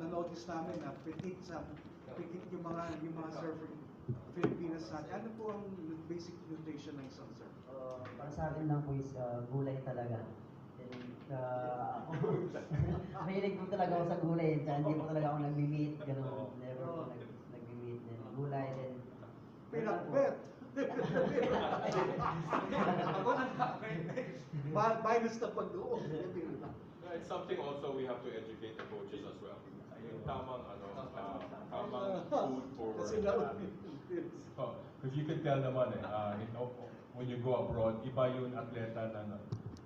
na-notice namin na pitik yung mga surfer Pilipinas natin. Ano po ang basic nutrition ng isang surfer? Para sa akin lang po is gulay talaga. Mahilig po talaga ako sa gulay. Hindi po talaga ako nag-meat. Ganun. Never po nag-meat. Gulay din. Pinakbet! Ako minus na pag-doon. It's something also we have to educate the coaches as well. Yung tamang tamang food for because you can tell naman when you go abroad, iba yung atleta na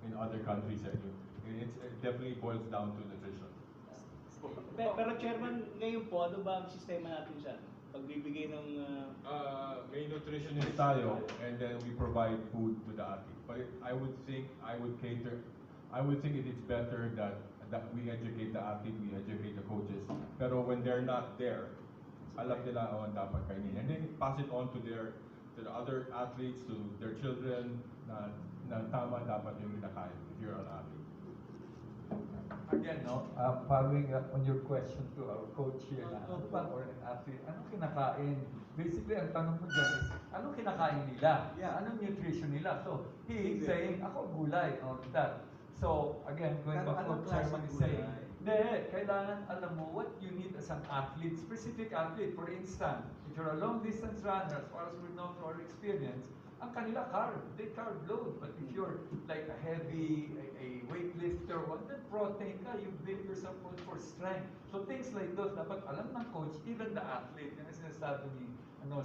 in other countries it definitely boils down to nutrition. Pero Chairman, ngayon po, ano ba ang sistema natin sa pagbibigay ng may nutritionist tayo, and then we provide food to the athlete. But I would think it is better that we educate the athlete, we educate the coaches. Pero when they're not there, alam nila dapat kainin. And then pass it on to the other athletes, to their children, na tama dapat yung kinakain if you're an athlete. Again, following up on your question to our coach here, or an athlete, anong kinakain? Basically, ang tanong mo dyan is, anong kinakain nila? Yeah. Anong nutrition nila? So, he is saying, ako gulay, or that. So, again, going back to what Chairman is saying, kailangan alam mo what you need as an athlete, specific athlete. For instance, if you're a long-distance runner, as far as we know from our experience, ang kanila they carb load. But if you're like a heavy, a weightlifter, then protein ka, you build yourself for strength. So things like those, dapat alam ng coach, even the athlete, yung sinasabi ni,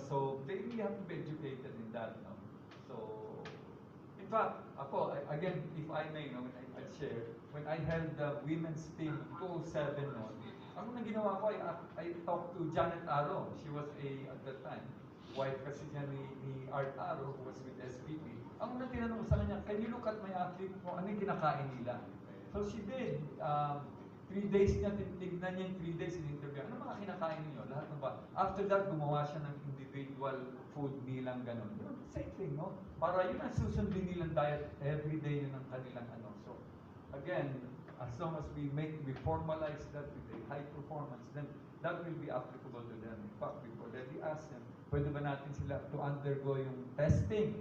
so they really have to be educated in that. No? So, in fact, ako, again, if I may, when I share, when I held the women's team 2007, ang unang ginawa ko, I talked to Janet Aro. She was at that time, wife kasi niya ni Art Aro, who was with SPP. Ang unang tinanong ko sa kanya, can you look at my athlete kung ano yung kinakain nila? So she did. 3 days niya, tignan niya yung 3 days in interview. Ano mga kinakain niyo? Lahat ng ba? After that, gumawa siya ng individual food nilang ganun. Same thing, no? Para yun ang susundin nilang diet, everyday yun ang kanilang So, again, as long as we formalize that with a high performance, then that will be applicable to them. In fact, we've already asked them, pwede ba natin sila to undergo yung testing,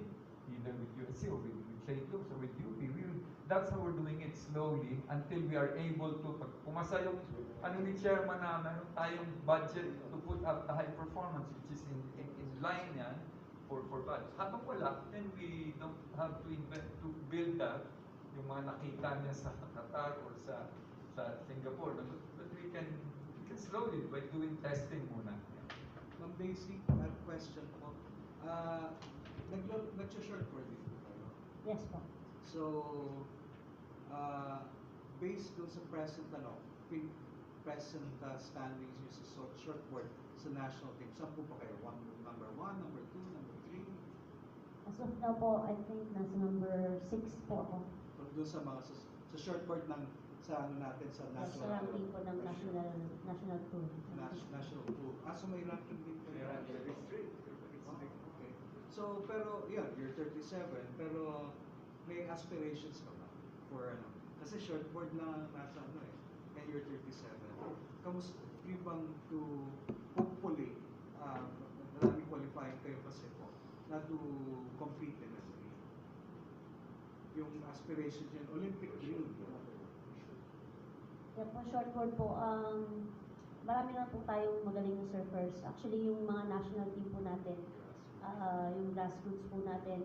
either with USC or with St. Luke's or with UP. That's how we're doing it slowly until we are able to, pag pumasa yung, ni Chairman na meron tayong budget to put up the high performance, which is in line yan for budget. Habang wala, then we don't have to build that, yung mga nakita niya sa Qatar or sa Singapore. But we can slowly by doing testing muna. One basic question po. Nag-short for din po kayo? Yes po. So, based doon sa present present standings yung sa shortboard sa national team, saan po pa kayo? Number 1, number 2, number 3? As of now po, I think nasa number 6 po ako. Doon sa mga sa shortboard ng sa natin sa Yes, national ranking po ng national tour. national pool. So may ranking din po. Okay. So pero yeah, you're 37 pero may aspirations ka ba for kasi shortboard na nasa and you're 37. Kamusta yung bang to hopefully maraming qualifying kayo kasi po na to compete in yung aspirations yun, Olympic dream. Yeah po, shortboard po, marami na po tayong magaling na surfers. Actually, yung mga national team po natin, yung grassroots po natin,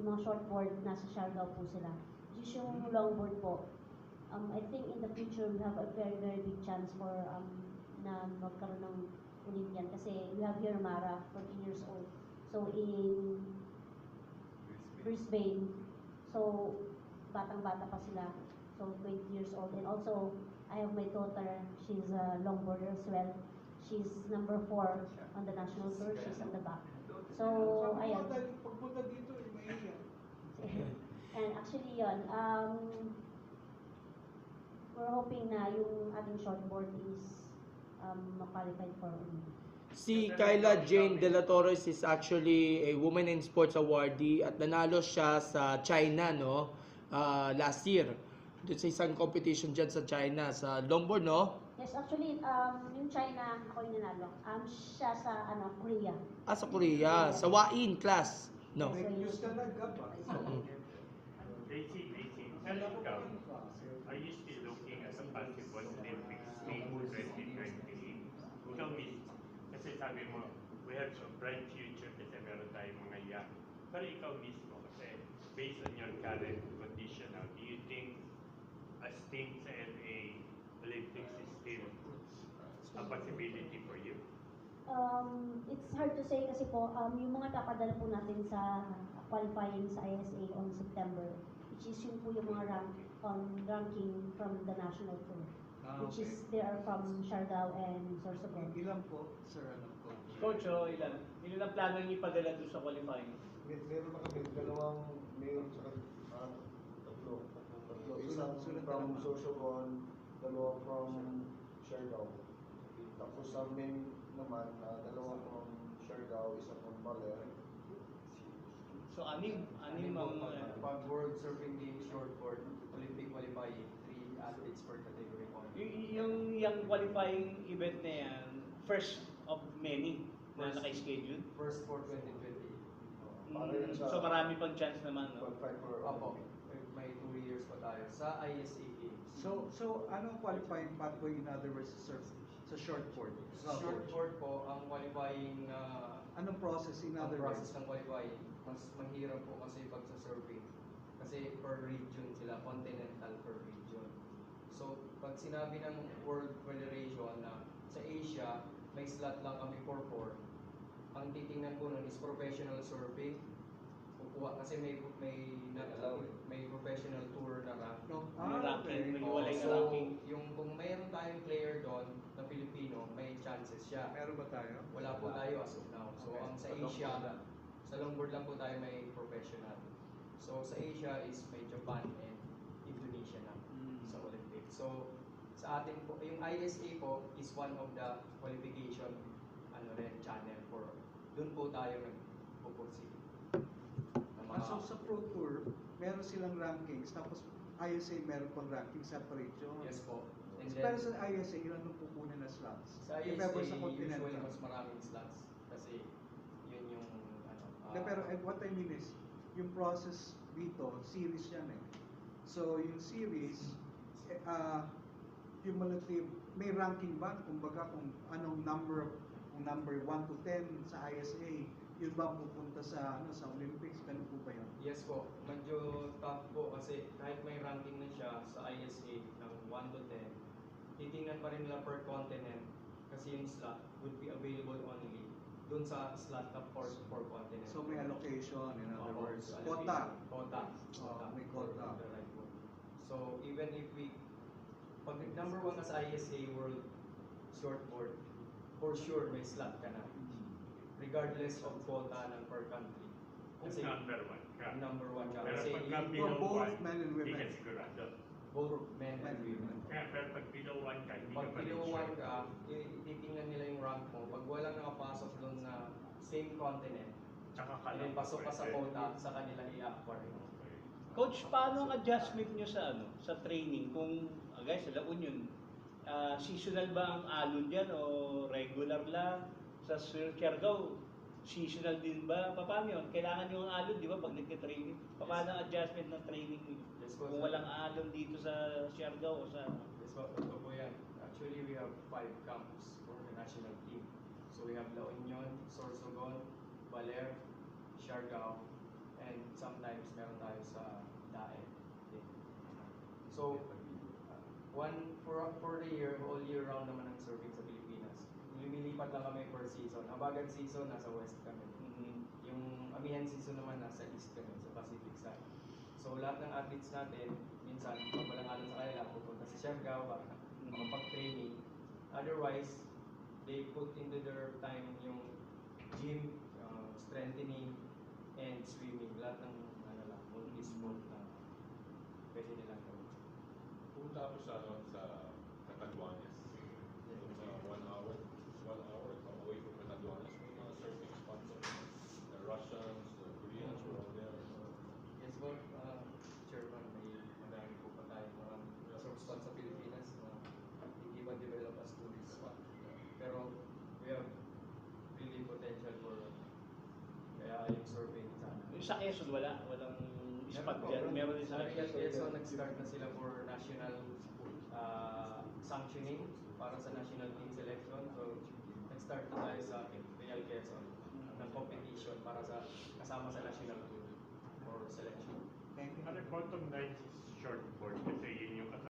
yung mga shortboard, nasa Siargao po sila. Just yung longboard po, I think in the future, we have a very, very big chance for na magkaroon ng Olympian. Kasi we have here Mara, 14 years old. So in Brisbane, so batang-bata pa sila. So 20 years old. And also, I have my daughter, she's a longboarder as well. She's number 4 on the national tour. She's on the back. So, ayan. Pagpunta dito, may And actually yun, we're hoping na yung ating shortboard is ma-qualified for Olympics. Si Kyla Jane De La Torres is actually a Women in Sports awardee at nanalo siya sa China last year. Doon sa isang competition dyan sa China, sa longboard, no? Yes, actually, yung China, ako yung nanalo. Siya sa Korea. Ah, sa Korea. Sa Wain class. No. May news ka na ba? Daisy, tell us ikaw, are you still looking at the basketball Olympics May 2028? Ikaw mismo, kasi sabi mo, we have a bright future kasi meron tayong mga young. Pero ikaw mismo, kasi based on your current condition now, do you think a stint sa LA Olympics is still a possibility for you? It's hard to say kasi po, yung mga papadala po natin sa qualifying sa ISA on September, which is yung po yung mga ranking from the national tour. Which is, they are from Siargao and Sorsogon. Ilan po, sir, Coach, ilan ang plano niyo ipadala doon sa qualifying? Meron na kami dalawang mayor sa tatlo. Isang from Sorsogon, dalawa from Siargao. Tapos sa main naman, dalawa from Siargao, isa from Baler. So, anim ang... Pag World Surfing Games shortboard, Olympic qualifying, 3 athletes per category. yung qualifying event na yan, first of many na naka-schedule. First for 2020. So marami pang chance naman, no? Qualify for Opo, may 2 years pa tayo sa ISA Games. So anong qualifying pathway, in other words, sa shortboard? Shortboard po, ang qualifying Anong process, in ang other process words? ng qualifying, mas mahirap po kasi pag sa surfing. Kasi per region sila, continental per region. So, pag sinabi ng World Federation na sa Asia, may slot lang kami for 4, ang titingnan po nun is professional surfing. Kukuha kasi may professional tour na No? May ranking, may Oo, hiwalay na so, ranking. yung kung mayroon tayong player doon na Filipino, may chances siya. Meron ba tayo? Wala po tayo as of now. So, Okay. ang sa Asia, sa longboard lang po tayo may professional. So, sa Asia is may Japan and Indonesia na sa Olympics. So, sa atin po, yung ISA po is one of the qualification channel for doon po tayo nagpupursige. So sa Pro Tour, meron silang rankings, tapos ISA meron pang ranking separate yun. Yes po. And Pero then, sa ISA, ilan nung pupunin na slots? sa If ISA, ever sa usually Continental. mas maraming slots kasi yun yung Pero what I mean is, yung process dito, series yan eh. So yung series, cumulative, may ranking ba? Kumbaga kung anong number 1 to 10 sa ISA, yun ba ang pupunta sa Olympics? Ganun po ba yun? yes po, medyo tough po kasi kahit may ranking na siya sa ISA ng 1 to 10, titingnan pa rin nila per continent kasi yung slot would be available only dun sa slot na for continent. So may allocation, in other Oo, words, so quota. Quota. May quota. The right word. So even if pag number 1 ka sa ISA World Shortboard, for sure may slot ka na. Regardless of quota ng per country. Kung Kasi number 1 ka. number 1 ka. Pero Kasi pagka you- below both 1, men and hindi women. ka sigurado. both men and women. Kaya pero pag below 1 ka, hindi Pag ka pa rin below 1 sure. ka, titingnan nila yung rank mo. Pag walang nakapasok doon na same continent, Tsaka ka and lang then pasok ka sa pwede. quota, sa kanila i-acquire mo. Okay. Coach, paano ang adjustment nyo sa training? Kung, guys, sa La Union, seasonal ba ang alon dyan o regular lang? Sa Siargao, seasonal din ba? Paano yun? Kailangan nyo ang alon, di ba, pag nagka-training? Paano ang adjustment ng training nyo? Yes, po, Kung sir. walang alon dito sa Siargao o sa... Yes, po, ito po yan. Actually, we have 5 camps for the national team. So we have La Union, Sorsogon, Baler, Siargao, and sometimes meron tayo sa Daet din. So, for the year, all year round naman ang surfing sa Pilipinas. Lumilipat lang kami per season. Abagan season, nasa west kami. Yung amihan season naman, nasa east kami, sa Pacific side. So, lahat ng athletes natin, minsan, pag walang alon sa kanila, pupunta sa Siargao para makapag-training. Otherwise, they put into their time yung gym, strengthening, and swimming. Lahat ng multi-sport na pwede nilang gawin. Punta ako sa Catanduanes. So, 1 hour away from Catanduanes. May mga surfing spots. The Russians, the Koreans were all there. Yes po, Chairman, may madami po pa tayo mga yung survey sana. Yung sa Quezon, walang spot dyan. Meron din sa Quezon, nag-start na sila for national sanctioning para sa national team selection. So, nag-start na tayo sa Real Quezon ng competition para sa kasama sa national team for selection. Thank you. Ano, bottom line is short board kasi yun yung